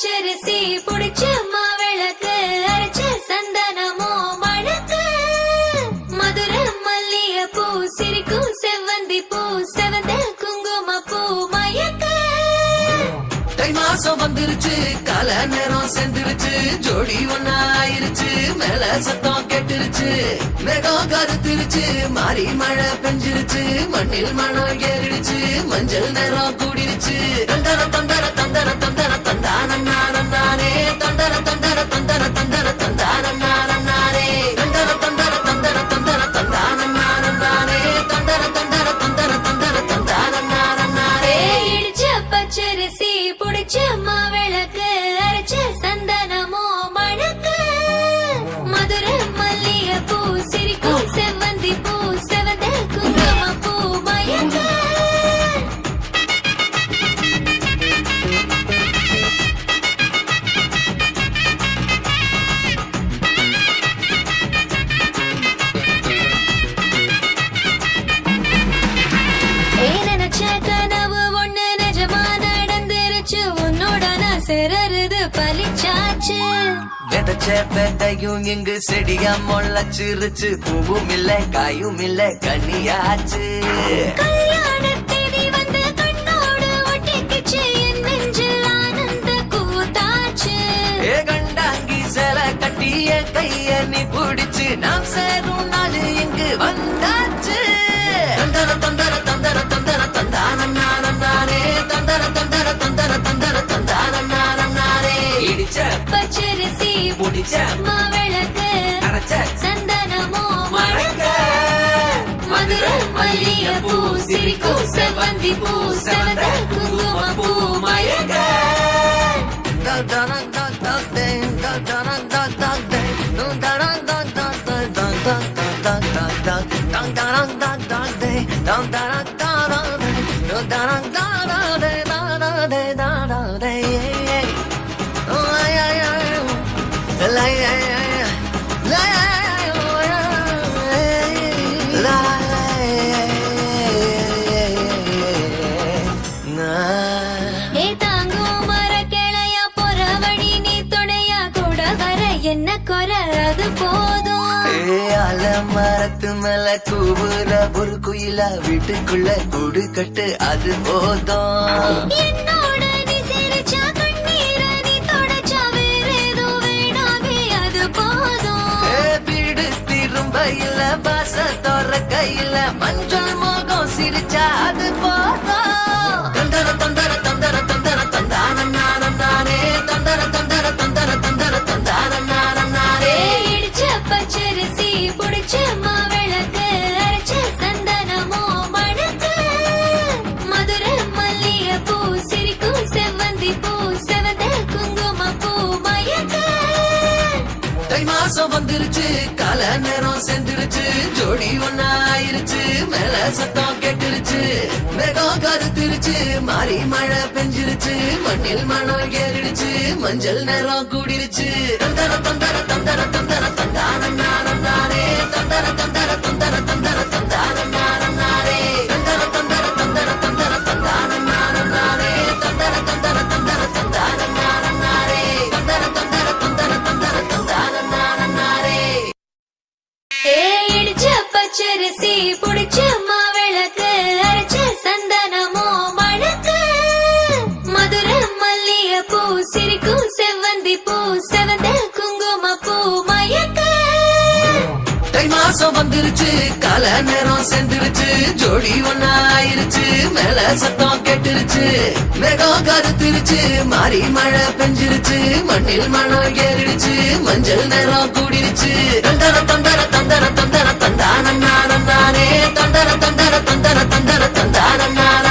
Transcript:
பச்சரிசி புடிச்ச மாவிளக்கு அரைச்ச சந்தனமோ மணக்கு மதுர மல்லிய பூ சிரிக்கும் செவ்வந்தி பூ செவந்த குங்கும பூ மயக்க தை மாசம் வந்துருச்சு கால நேரம் செந்துருச்சு ஜோடி ஒன்னா ஆயிருச்சு மேல சத்தம் கெட்டுருச்சு மேகம் கருத்துருச்சு மாறி மழை பெஞ்சிருச்சு மண்ணில் மனம் ஏறிடுச்சு மஞ்சள் நேரம் கூடிருச்சு தந்தர தந்தர தந்தர தந்தர தந்தானே தந்தர தந்தர தந்தர தந்தர தந்தானே தந்தர தந்தர தந்தர தந்தர தந்தானே தந்தர தந்தர தந்தர தந்தர தந்தானே இடிச்ச பச்சரிசி புடிச்ச மாவிளக்கு அரைச்ச சந்தனமோ மணக்கு மதுர மல்லிய பூ சிரிக்கும் செவ்வந்தி பூ செவந்த குங்கும பூ மயக்க கனவு ஒண்ணு நிஜமா நடந்துருச்சு உன்னோட நான் சிறருது பலிச்சாச்சு விதைச்ச விதையும் இங்கு செடியா முளைச்சிருச்சு பூவும் இல்ல காயும் இல்ல கனியாச்சு கல்யாண தேதி வந்து கண்ணோடு ஒட்டிக்கிச்சு என் நெஞ்சில் ஆனந்த கூத்தாச்சு ஏ கண்டாங்கி சில கட்டிய கைய நீ பிடிச்சு நாம் சேரும் நாள் இங்கு வந்தாச்சு தந்தர தந்தர தந்தர தந்தர தந்தானே தந்தர தந்தர தந்தர தந்தர தந்தானே இடிச்ச பச்சரிசி புடிச்ச மாவிளக்கு அரைச்ச சந்தனமோ மணக்க மதுர மல்லிய பூ சிரிக்கும் செவ்வந்தி பூ செவந்த குங்கும பூ மயக்க என்ன குறை அது போதும் மரத்து மேல கூவுற ஒரு குயிலா வீட்டுக்குள்ள கூடு கட்டு அது போதும் என்னோட நீ சிரிச்சா கண்ணீர நீ தொடச்சா வேற ஏதோ வேணாமே அது போதும் வீடு திரும்ப இல்ல பாச தோற கையில மஞ்சள் மோகம் சிரிச்சா அது போதும் தந்தர தந்தர தந்தர தந்தர தந்தானே தந்தர தந்தர தந்தர தந்தர தந்தானே இடிச்ச பச்சரிசி புடிச்ச மாவிளக்கு அரைச்ச சந்தனமோ மணக்கு மதுர மல்லிய பூ சிரிக்கும் செவ்வந்தி பூ செவந்த குங்கும பூ மயக்க தை மாசம் வந்துருச்சு கால நேரம் செந்துருச்சு ஜோடி ஒன்னா ஆயிருச்சு மேல சத்தம் கெட்டுருச்சு மேகம் கருத்துருச்சு மாறி மழை பெஞ்சிருச்சு மண்ணில் மனம் ஏறிடுச்சு மஞ்சள் நேரம் கூடிருச்சு தந்தர தந்தர தந்தர தந்தர தந்தானே தந்தர தந்தர தந்தர தந்தர தந்தானே தந்தர தந்தர தந்தர தந்தர தந்தானே தந்தர தந்தர தந்தர தந்தானே தந்தர தந்தர தந்தர தந்தர தந்தானே இடிச்ச பச்சரிசி புடிச்ச மாவிளக்கு அரைச்ச சந்தனமோ மணக்கு மதுர மல்லிய பூ சிரிக்கும் செவ்வந்தி பூ செவந்த குங்கும பூ மயக்க தை மாசம் வந்துருச்சு கால நேரம் செந்துருச்சு ஜோடி ஒன்னா ஆயிருச்சு மேல சத்தம் கெட்டுருச்சு மேகம் கருத்துருச்சு மாறி மழை பெஞ்சிருச்சு மண்ணில் மனம் ஏறிடுச்சு மஞ்சள் நேரம் கூடிருச்சு தந்தர தந்தர தந்தர தந்தர தந்தானே தந்தர தந்தர தந்தர தந்தர தந்தானே